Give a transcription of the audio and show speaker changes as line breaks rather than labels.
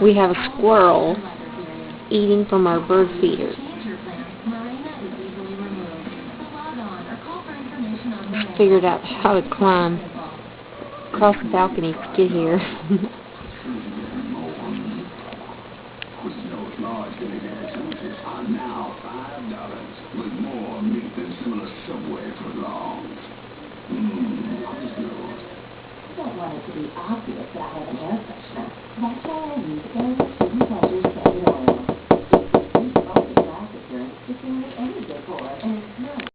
We have a squirrel eating from our bird feeder. Figured out how to climb across the balcony to get here.
I don't want it to be obvious that I have an air freshener. That's why I use Air Skin Pleasure Scented Oil. These both attract appearance to seem any decor and